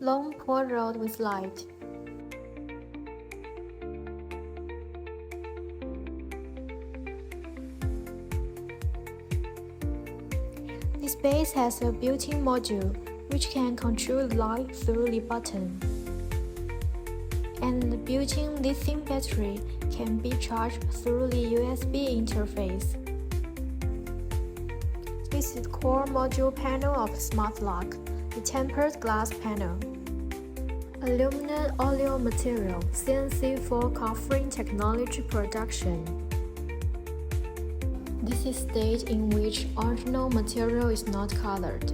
Long port road with light. This base has a built-in module which can control light through the button. And the built-in lithium battery can be charged through the USB interface. This is the core module panel of Smart Lock, the tempered glass panel. Aluminum alloy material, CNC for covering technology production. This is stage in which original material is not colored.